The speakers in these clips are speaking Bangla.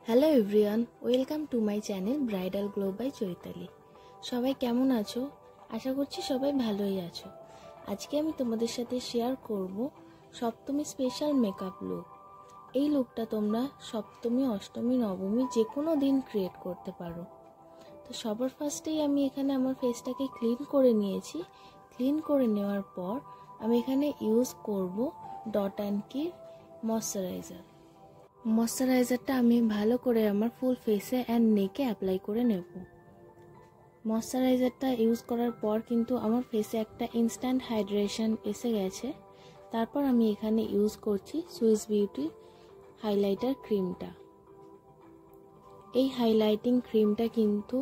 Hello everyone, welcome to my channel bridal glow by Chaitali. সবাই কেমন আছো? আশা করছি সবাই ভালোই আছো। আজকে আমি তোমাদের সাথে শেয়ার করব সপ্তমী স্পেশাল মেকআপ লুক। এই লুকটা তোমরা সপ্তমী, অষ্টমী, নবমী যে কোনো দিন ক্রিয়েট করতে পারো। তো সবার ফার্স্টেই আমি এখানে আমার ফেসটাকে ক্লিন করে নিয়েছি। ক্লিন করে নেওয়ার পর আমি এখানে ইউজ করব ডট অ্যান্ড কির ময়শ্চারাইজার। ময়শ্চারাইজারটা আমি ভালো করে আমার ফুল ফেসে অ্যান্ড নেকে অ্যাপ্লাই করে নেব। ময়শ্চারাইজারটা ইউজ করার পর কিন্তু আমার ফেসে একটা ইনস্ট্যান্ট হাইড্রেশন এসে গেছে। তারপর আমি এখানে ইউজ করছি সুইস বিউটি হাইলাইটার ক্রিমটা। এই হাইলাইটিং ক্রিমটা কিন্তু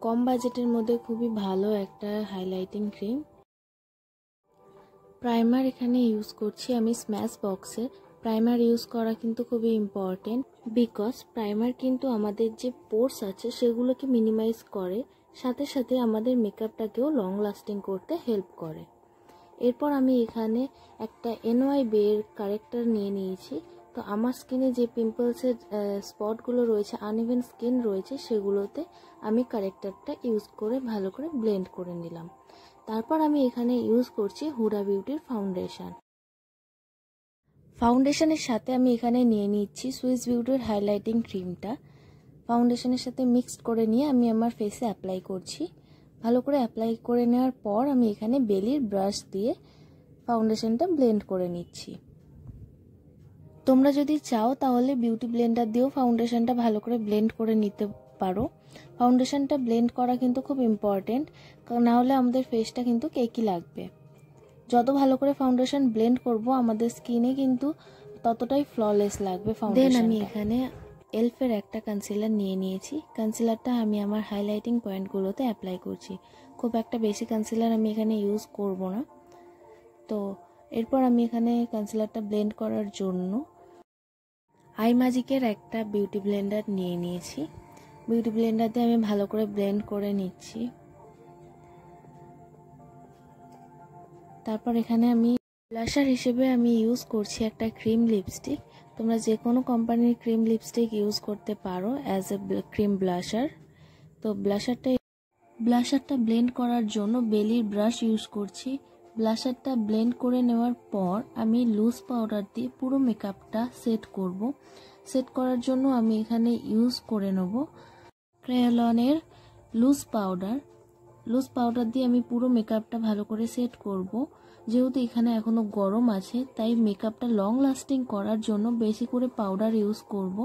কম বাজেটের মধ্যে খুবই ভালো একটা হাইলাইটিং ক্রিম। প্রাইমার এখানে ইউজ করছি আমি স্ম্যাশ বক্সের। প্রাইমার ইউজ করা কিন্তু খুবই ইম্পর্টেন্ট, বিকজ প্রাইমার কিন্তু আমাদের যে পোর্স আছে সেগুলোকে মিনিমাইজ করে, সাথে সাথে আমাদের মেকআপটাকেও লং লাস্টিং করতে হেল্প করে। এরপর আমি এখানে একটা NYB এর কারেক্টার নিয়ে নিয়েছি। তো আমার স্কিনে যে পিম্পলসের স্পটগুলো রয়েছে, আনইভেন স্কিন রয়েছে, সেগুলোতে আমি কারেক্টারটা ইউজ করে ভালো করে ব্লেন্ড করে নিলাম। তারপর আমি এখানে ইউজ করছি হুডা বিউটির ফাউন্ডেশন। ফাউন্ডেশনের সাথে আমি এখানে নিয়ে নিচ্ছি সুইস বিউটির হাইলাইটিং ক্রিমটা। ফাউন্ডেশনের সাথে মিক্সড করে নিয়ে আমি আমার ফেসে অ্যাপ্লাই করছি। ভালো করে অ্যাপ্লাই করে নেওয়ার পর আমি এখানে বেলির ব্রাশ দিয়ে ফাউন্ডেশনটা ব্লেন্ড করে নিচ্ছি। তোমরা যদি চাও তাহলে বিউটি ব্লেন্ডার দিয়েও ফাউন্ডেশনটা ভালো করে ব্লেন্ড করে নিতে পারো। ফাউন্ডেশনটা ব্লেন্ড করা কিন্তু খুব ইম্পর্টেন্ট, কারণ না হলে আমাদের ফেসটা কিন্তু কেকি লাগবে। যত ভালো করে ফাউন্ডেশন ব্লেন্ড করব আমাদের স্কিনে কিন্তু ততটাই ফ্ললেস লাগবে ফাউন্ডেশন। দেন আমি এখানে এলফের একটা কনসিলার নিয়ে নিয়েছি। কনসিলারটা আমি আমার হাইলাইটিং পয়েন্টগুলোতে অ্যাপ্লাই করছি। খুব একটা বেশি কনসিলার আমি এখানে ইউজ করব না। তো এরপর আমি এখানে কনসিলারটা ব্লেন্ড করার জন্য আই ম্যাজিকের একটা বিউটি ব্লেন্ডার নিয়ে নিয়েছি। বিউটি ব্লেন্ডার দিয়ে আমি ভালো করে ব্লেন্ড করে নিচ্ছি। তারপর এখানে আমি ব্লাশার হিসেবে আমি ইউজ করছি একটা ক্রিম লিপস্টিক। তোমরা যে কোনো কোম্পানির ক্রিম লিপস্টিক ইউজ করতে পারো অ্যাজ এ ক্রিম ব্লাশার। তো ব্লাশারটা ব্লেন্ড করার জন্য বেলির ব্রাশ ইউজ করছি। ব্লাশারটা ব্লেন্ড করে নেওয়ার পর আমি লুজ পাউডার দিয়ে পুরো মেকআপটা সেট করব। সেট করার জন্য আমি এখানে ইউজ করে নেব ক্রেয়লনের লুজ পাউডার। লুজ পাউডার দিয়ে আমি পুরো মেকআপটা ভালো করে সেট করব। যেহেতু এখানে এখনো গরম আছে, তাই মেকআপটা লং লাস্টিং করার জন্য বেশি করে পাউডার ইউজ করব।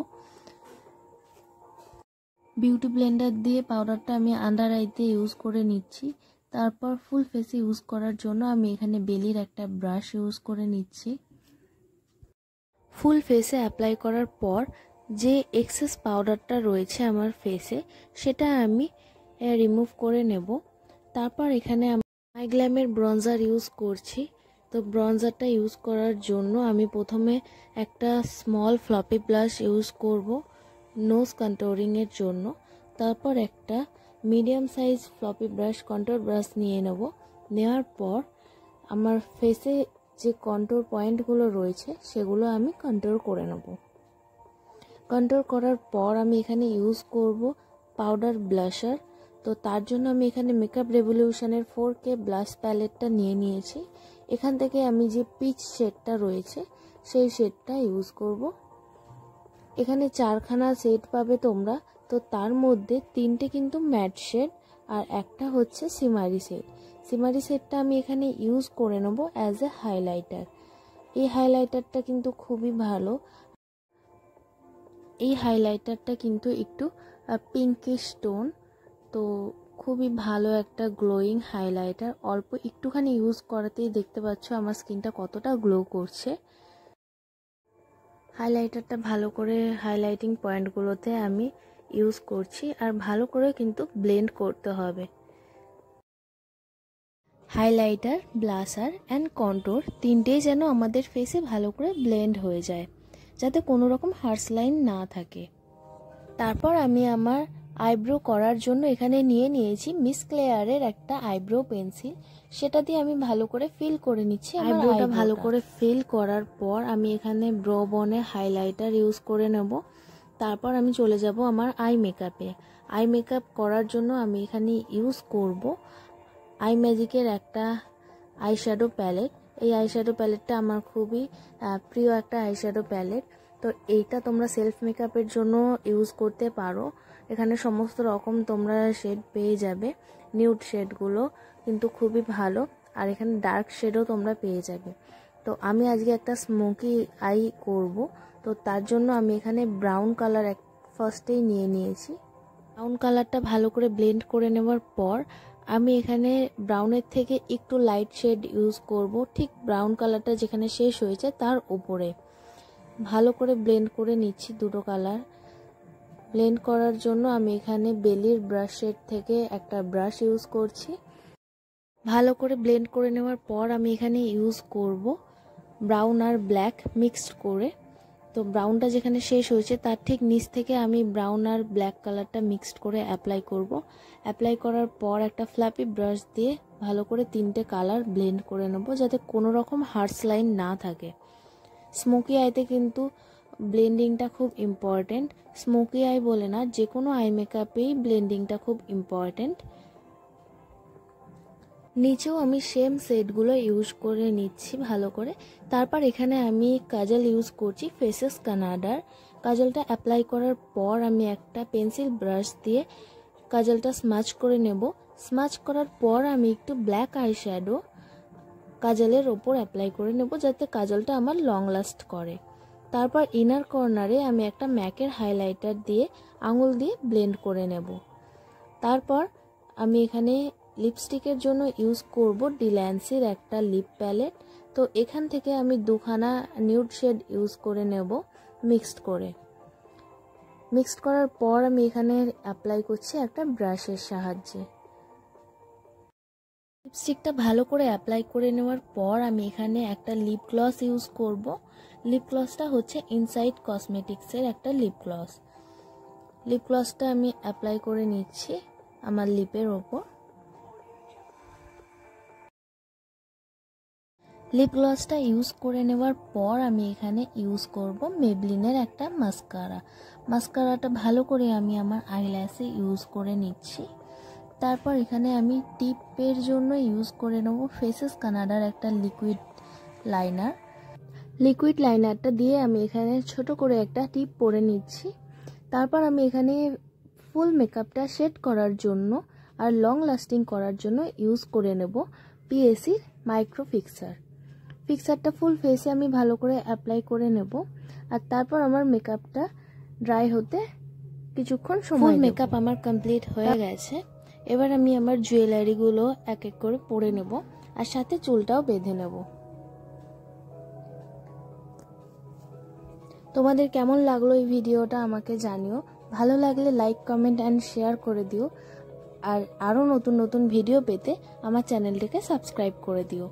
বিউটি ব্লেন্ডার দিয়ে পাউডারটা আমি আন্ডার আইতে ইউজ করে নিচ্ছি। তারপর ফুল ফেসে ইউজ করার জন্য আমি এখানে বেলির একটা ব্রাশ ইউজ করে নিচ্ছি। ফুল ফেসে অ্যাপ্লাই করার পর যে এক্সেস পাউডারটা রয়েছে আমার ফেসে, সেটা আমি রিমুভ করে নেব। তারপর এখানে আমি মাই গ্ল্যামের ব্রঞ্জার ইউজ করছি। তো ব্রঞ্জারটা ইউজ করার জন্য আমি প্রথমে একটা স্মল ফ্লপি ব্লাশ ইউজ করব নোজ কন্ট্যুরিংয়ের জন্য। তারপর একটা medium size floppy brush contour brush নিয়ে নেব। নেওয়ার পর আমার ফেসে যে কন্ট্যুর পয়েন্টগুলো রয়েছে সেগুলো আমি কন্ট্যুর করে নেব। কন্ট্যুর করার পর আমি এখানে ইউজ করব পাউডার ব্লাশার। তো তার জন্য আমি এখানে মেকআপ রেভলিউশনের 4K ব্লাশ প্যালেটটা নিয়ে নিয়েছি। এখান থেকে আমি যে পিচ শেডটা রয়েছে সেই শেডটা ইউজ করব। এখানে 4খানা শেড পাবে তোমরা। তো তার মধ্যে 3টে কিন্তু ম্যাট শেড আর একটা হচ্ছে সিমারি শেড। সিমারি শেডটা আমি এখানে ইউজ করে নেব অ্যাজ এ হাইলাইটার। এই হাইলাইটারটা কিন্তু খুবই ভালো। এই হাইলাইটারটা কিন্তু একটু পিঙ্কিশ টোন, তো খুবই ভালো একটা গ্লোয়িং হাইলাইটার। অল্প একটুখানি ইউজ করাতেই দেখতে পাচ্ছ আমার স্কিনটা কতটা গ্লো করছে। হাইলাইটারটা ভালো করে হাইলাইটিং পয়েন্টগুলোতে আমি ইউজ করছি, আর ভালো করে কিন্তু ব্লেন্ড করতে হবে। হাইলাইটার, ব্লাশার অ্যান্ড কন্ট্যুর তিনটেই যেন আমাদের ফেসে ভালো করে ব্লেন্ড হয়ে যায়, যাতে কোনো রকম হার্শ লাইন না থাকে। তারপর আমি আমার আইব্রো করার জন্য এখানে নিয়ে নিয়েছি মিস ক্লেয়ারের একটা আইব্রো পেন্সিল। সেটা দিয়ে আমি ভালো করে ফিল করে নিচ্ছি। আইব্রোটা ভালো করে ফিল করার পর আমি এখানে ব্রো বনে হাইলাইটার ইউজ করে নেব। তারপর আমি চলে যাব আমার আই মেকআপে। আই মেকআপ করার জন্য আমি এখানে ইউজ করব আই ম্যাজিকের একটা আইশ্যাডো প্যালেট। এই আইশ্যাডো প্যালেটটা আমার খুবই প্রিয় একটা আইশ্যাডো প্যালেট। তো এইটা তোমরা সেলফ মেকআপের জন্য ইউজ করতে পারো। এখানে সমস্ত রকম তোমরা শেড পেয়ে যাবে, নিউড শেডগুলো কিন্তু খুবই ভালো, আর এখানে ডার্ক শেডও তোমরা পেয়ে যাবে। তো আমি আজকে একটা স্মোকি আই করব, তো তার জন্য আমি এখানে ব্রাউন কালার ফার্স্টেই নিয়ে নিয়েছি। ব্রাউন কালারটা ভালো করে ব্লেন্ড করে নেওয়ার পর আমি এখানে ব্রাউনের থেকে একটু লাইট শেড ইউজ করব, ঠিক ব্রাউন কালারটা যেখানে শেষ হয়েছে তার উপরে। ভালো করে ব্লেন্ড করে নিচ্ছি দুটো কালার। ব্লেন্ড করার জন্য আমি এখানে বেলির ব্রাশের থেকে একটা ব্রাশ ইউজ করছি। ভালো করে ব্লেন্ড করে নেওয়ার পর আমি এখানে ইউজ করব ব্রাউন আর ব্ল্যাক মিক্সড করে। তো ব্রাউনটা যেখানে শেষ হয়েছে তার ঠিক নিচ থেকে আমি ব্রাউন আর ব্ল্যাক কালারটা মিক্সড করে অ্যাপ্লাই করব। অ্যাপ্লাই করার পর একটা ফ্ল্যাপি ব্রাশ দিয়ে ভালো করে তিনটে কালার ব্লেন্ড করে নেব, যাতে কোনো রকম হার্শ লাইন না থাকে। স্মোকি আইতে কিন্তু ব্লেন্ডিংটা খুব ইম্পর্টেন্ট। স্মোকি আই বলে না, যে কোনো আই মেকআপেই ব্লেন্ডিংটা খুব ইম্পর্টেন্ট। নিচেও আমি সেম শেডগুলো ইউজ করে নিচ্ছি ভালো করে। তারপর এখানে আমি কাজল ইউজ করছি ফেসেস কানাডার। কাজলটা অ্যাপ্লাই করার পর আমি একটা পেন্সিল ব্রাশ দিয়ে কাজলটা স্মাচ করে নেব। স্মাচ করার পর আমি একটু ব্ল্যাক আই শ্যাডো কাজলের ওপর অ্যাপ্লাই করে নেব, যাতে কাজলটা আমার লং লাস্ট করে। তারপর ইনার কর্নারে আমি একটা ম্যাকের হাইলাইটার দিয়ে আঙুল দিয়ে ব্লেন্ড করে নেব। তারপর আমি এখানে লিপস্টিকের জন্য ইউজ করব ডিল্যান্সির একটা লিপ প্যালেট। তো এখান থেকে আমি দুখানা নিউড শেড ইউজ করে নেব মিক্সড করে। মিক্সড করার পর আমি এখানে অ্যাপ্লাই করছি একটা ব্রাশের সাহায্যে। লিপস্টিকটা ভালো করে অ্যাপ্লাই করে নেওয়ার পর আমি এখানে একটা লিপ গ্লস ইউজ করব। লিপ গ্লসটা হচ্ছে ইনসাইড কসমেটিক্সের একটা লিপ গ্লস। লিপ গ্লসটা আমি অ্যাপ্লাই করে নিচ্ছি আমার লিপের ওপর। লিপ গ্লসটা ইউজ করে নেওয়ার পর আমি এখানে ইউজ করব মেবলিনের একটা মাস্কারা। মাস্কারাটা ভালো করে আমি আমার আইল্যাশে ইউজ করে নিচ্ছি। তারপর এখানে আমি টিপের জন্য ইউজ করে নেব ফেসেস কানাডার একটা লিকুইড লাইনার। লিকুইড লাইনারটা দিয়ে আমি এখানে ছোট করে একটা টিপ পরে নিচ্ছি। তারপর আমি এখানে ফুল মেকআপটা সেট করার জন্য আর লং লাস্টিং করার জন্য ইউজ করে নেব পিএসির মাইক্রো ফিক্সার। ফিক্সারটা ফুল ফেসে আমি ভালো করে অ্যাপ্লাই করে নেব। আর তারপর আমার মেকআপটা ড্রাই হতে কিছুক্ষণ সময়। ফুল মেকআপ আমার কমপ্লিট হয়ে গেছে। এবার আমি আমার জুয়েলারিগুলো এক এক করে পরে নেব, আর সাথে চুলটাও বেঁধে নেব। তোমাদের কেমন লাগলো এই ভিডিওটা আমাকে জানিও। ভালো লাগলে লাইক, কমেন্ট অ্যান্ড শেয়ার করে দিও। আর আরও নতুন নতুন ভিডিও পেতে আমার চ্যানেলটিকে সাবস্ক্রাইব করে দিও।